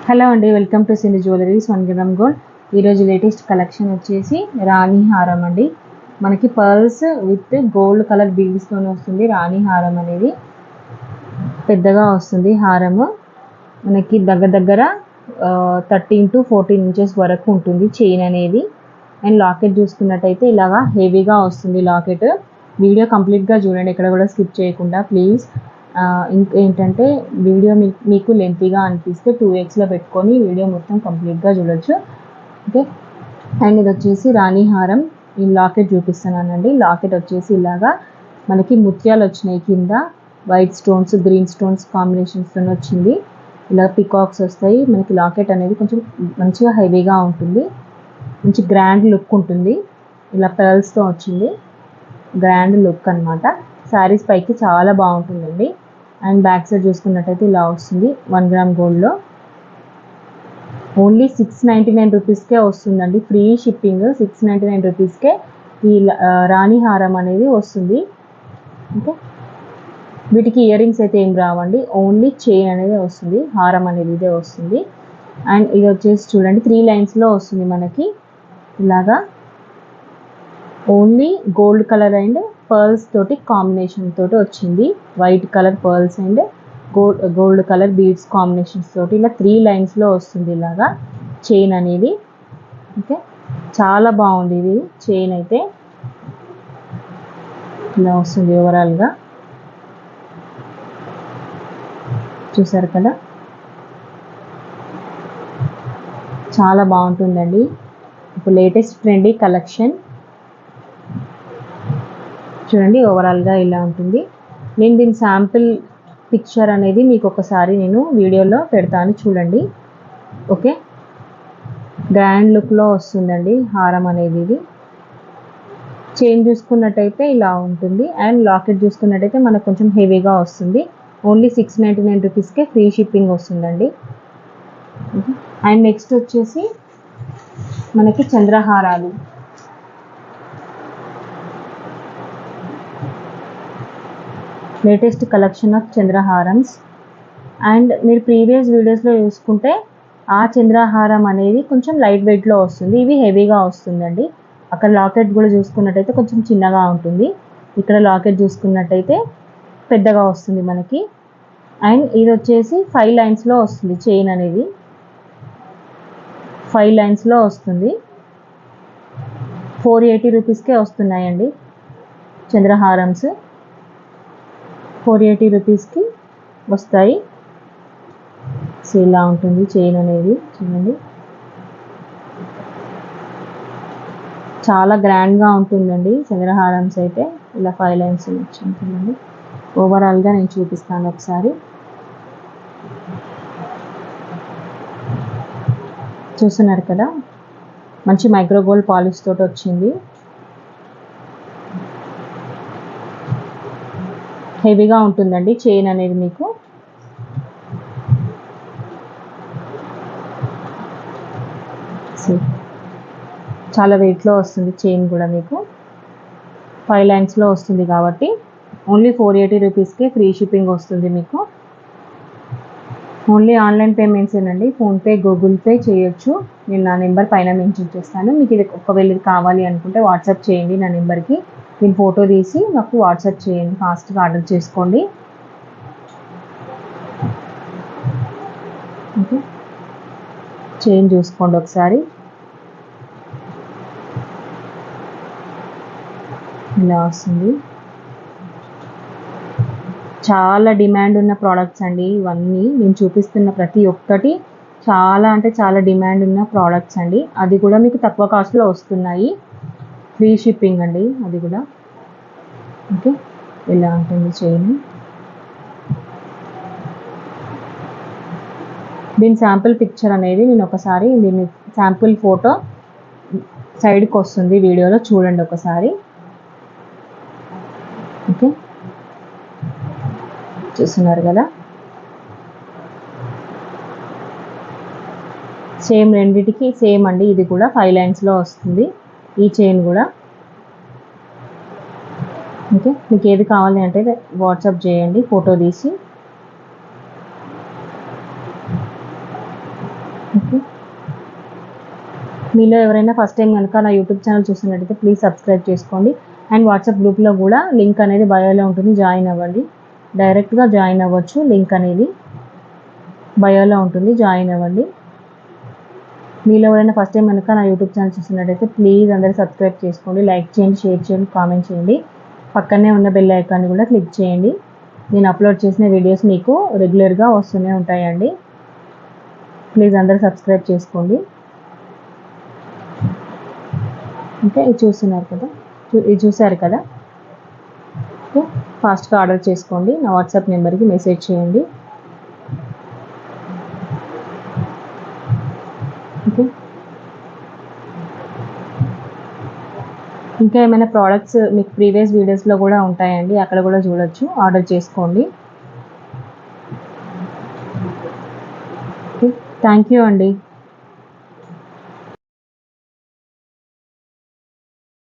Hello అండి, welcome to Sindhu jewelleries 1 gram gold. ఈరోజు latest collection వచ్చేసి రాణి హారం అండి. మనకి పర్ల్స్ విత్ గోల్డ్ కలర్ బీడ్స్తో వస్తుంది. రాణి హారం అనేది పెద్దగా వస్తుంది. హారము మనకి దగ్గర 13 to 14 ఇంచెస్ వరకు ఉంటుంది చైన్ అనేది. అండ్ లాకెట్ చూసుకున్నట్టయితే ఇలాగా హెవీగా వస్తుంది లాకెట్. వీడియో కంప్లీట్గా చూడండి, ఎక్కడ కూడా స్కిప్ చేయకుండా ప్లీజ్. ఇంకేంటంటే వీడియో మీకు లెంతీగా అనిపిస్తే 2xలో పెట్టుకొని వీడియో మొత్తం కంప్లీట్గా చూడొచ్చు. ఓకే. అండ్ ఇది వచ్చేసి రాణి హారం. ఈ లాకెట్ చూపిస్తున్నానండి. లాకెట్ వచ్చేసి ఇలాగా మనకి ముత్యాలు వచ్చినాయి, కింద వైట్ స్టోన్స్ గ్రీన్ స్టోన్స్ కాంబినేషన్స్తో వచ్చింది. ఇలా పికాక్స్ వస్తాయి. మనకి లాకెట్ అనేది కొంచెం మంచిగా హెవీగా ఉంటుంది, మంచి గ్రాండ్ లుక్ ఉంటుంది. ఇలా పర్ల్స్తో వచ్చింది, గ్రాండ్ లుక్ అనమాట. శారీస్ పైకి చాలా బాగుంటుందండి. అండ్ బ్యాక్ సైడ్ చూసుకున్నట్టయితే ఇలా వస్తుంది. 1 గ్రామ్ గోల్డ్లో ఓన్లీ 699 రూపీస్కే వస్తుందండి. Free shipping. 699 రూపీస్కే ఈ రాణి హారం అనేది వస్తుంది. ఓకే. వీటికి ఇయర్ రింగ్స్ అయితే ఏం రావండి, ఓన్లీ చైన్ అనేది వస్తుంది. హారం అనేది ఇదే వస్తుంది. అండ్ ఇది వచ్చేసి చూడండి 3 లైన్స్లో వస్తుంది మనకి. ఇలాగా only gold colour and pearls తోటి కాంబినేషన్ తోటి వచ్చింది. White colour pearls and gold colour beads combinations తోటి ఇలా 3 లైన్స్లో వస్తుంది ఇలాగా చైన్ అనేది. ఓకే, చాలా బాగుంది ఇది చైన్ అయితే. ఇలా వస్తుంది ఓవరాల్గా, చూసారు కదా, చాలా బాగుంటుందండి. ఇప్పుడు లేటెస్ట్ ట్రెండీ కలెక్షన్ చూడండి. ఓవరాల్గా ఇలా ఉంటుంది. నేను దీని శాంపిల్ పిక్చర్ అనేది మీకు ఒకసారి నేను వీడియోలో పెడతాను, చూడండి. ఓకే, గ్రాండ్ లుక్లో వస్తుందండి హారం అనేది. ఇది చైన్ చూసుకున్నట్టయితే ఇలా ఉంటుంది. అండ్ లాకెట్ చూసుకున్నట్టయితే మనకు కొంచెం హెవీగా వస్తుంది. ఓన్లీ 699 రూపీస్కే ఫ్రీ షిప్పింగ్ వస్తుందండి. అండ్ నెక్స్ట్ వచ్చేసి మనకి చంద్రహారాలు. లేటెస్ట్ కలెక్షన్ ఆఫ్ చంద్రహారమ్స్. అండ్ మీరు ప్రీవియస్ వీడియోస్లో చూసుకుంటే ఆ చంద్రహారం అనేది కొంచెం లైట్ వెయిట్లో వస్తుంది, ఇవి హెవీగా వస్తుందండి. అక్కడ లాకెట్ కూడా చూసుకున్నట్టయితే కొంచెం చిన్నగా ఉంటుంది, ఇక్కడ లాకెట్ చూసుకున్నట్టయితే పెద్దగా వస్తుంది మనకి. అండ్ ఇది వచ్చేసి 5 లైన్స్లో వస్తుంది చైన్ అనేది. 5 లైన్స్లో వస్తుంది. 480 రూపీస్కే వస్తున్నాయండి చంద్రహారమ్స్. 480 రూపీస్కి వస్తాయి. సో ఇలా ఉంటుంది చైన్ అనేది, చూడండి. చాలా గ్రాండ్గా ఉంటుందండి చంద్రహారమ్స్ అయితే. ఇలా 5 లైన్స్ ఉంటుందండి. ఓవరాల్గా నేను చూపిస్తాను ఒకసారి, చూస్తున్నారు కదా. మంచి మైక్రోగోల్డ్ పాలిష్ తోటి వచ్చింది. హెవీగా ఉంటుందండి చైన్ అనేది మీకు. చాలా వెయిట్లో వస్తుంది చైన్ కూడా మీకు. 5 లైన్స్లో వస్తుంది కాబట్టి ఓన్లీ 480 రూపీస్కే ఫ్రీ షిప్పింగ్ వస్తుంది మీకు. ఓన్లీ ఆన్లైన్ పేమెంట్సేనండి. ఫోన్పే, గూగుల్ పే చేయొచ్చు. నేను నా నెంబర్ పైన మెన్షన్ చేస్తాను. మీకు ఇది ఒకవేళ ఇది కావాలి అనుకుంటే వాట్సాప్ చేయండి నా నెంబర్కి. దీని ఫోటో తీసి నాకు వాట్సాప్ చేయండి, ఫాస్ట్గా ఆర్డర్ చేసుకోండి. ఓకే, చైన్ చూసుకోండి ఒకసారి. ఇలా వస్తుంది. చాలా డిమాండ్ ఉన్న ప్రోడక్ట్స్ అండి ఇవన్నీ. నేను చూపిస్తున్న ప్రతి ఒక్కటి చాలా అంటే చాలా డిమాండ్ ఉన్న ప్రోడక్ట్స్ అండి. అది కూడా మీకు తక్కువ కాస్ట్లో వస్తున్నాయి. ఫ్రీ షిప్పింగ్ అండి అది కూడా. ఓకే, ఇలా ఉంటుంది చైన్. దీని శాంపిల్ పిక్చర్ అనేది నేను ఒకసారి, దీని శాంపిల్ ఫోటో సైడ్కి వస్తుంది వీడియోలో, చూడండి ఒకసారి. ఓకే, చూస్తున్నారు కదా. సేమ్ రెండిటికి సేమ్ అండి. ఇది కూడా 5 లైన్స్లో వస్తుంది ఈ చైన్ కూడా. ఓకే, మీకు ఏది కావాలి అంటే వాట్సాప్ చేయండి ఫోటో తీసి. ఓకే. మీలో ఎవరైనా ఫస్ట్ టైం కనుక నా యూట్యూబ్ ఛానల్ చూస్తున్నట్టయితే ప్లీజ్ సబ్స్క్రైబ్ చేసుకోండి. అండ్ వాట్సాప్ గ్రూప్లో కూడా లింక్ అనేది బయోలో ఉంటుంది, జాయిన్ అవ్వండి. డైరెక్ట్గా జాయిన్ అవ్వచ్చు, లింక్ అనేది బయోలో ఉంటుంది, జాయిన్ అవ్వండి. మీలో ఎవరైనా ఫస్ట్ టైం కనుక నా యూట్యూబ్ ఛానల్ చూస్తున్నట్టయితే ప్లీజ్ అందరూ సబ్స్క్రైబ్ చేసుకోండి, లైక్ చేయండి, షేర్ చేయండి, కామెంట్ చేయండి. పక్కనే ఉన్న బెల్ ఐకాన్ని కూడా క్లిక్ చేయండి. నేను అప్లోడ్ చేసిన వీడియోస్ మీకు రెగ్యులర్గా వస్తూనే ఉంటాయండి. ప్లీజ్ అందరూ సబ్స్క్రైబ్ చేసుకోండి. ఓకే, ఇది చూస్తున్నారు కదా, ఇది చూసారు కదా. ఓకే, ఫాస్ట్గా ఆర్డర్ చేసుకోండి. నా వాట్సాప్ నెంబర్కి మెసేజ్ చేయండి. ఓకే, ఇంకా ఏమైనా ప్రోడక్ట్స్ మీకు ప్రీవియస్ వీడియోస్లో కూడా ఉంటాయండి, అక్కడ కూడా చూడొచ్చు, ఆర్డర్ చేసుకోండి. ఓకే, థ్యాంక్ యూ అండి.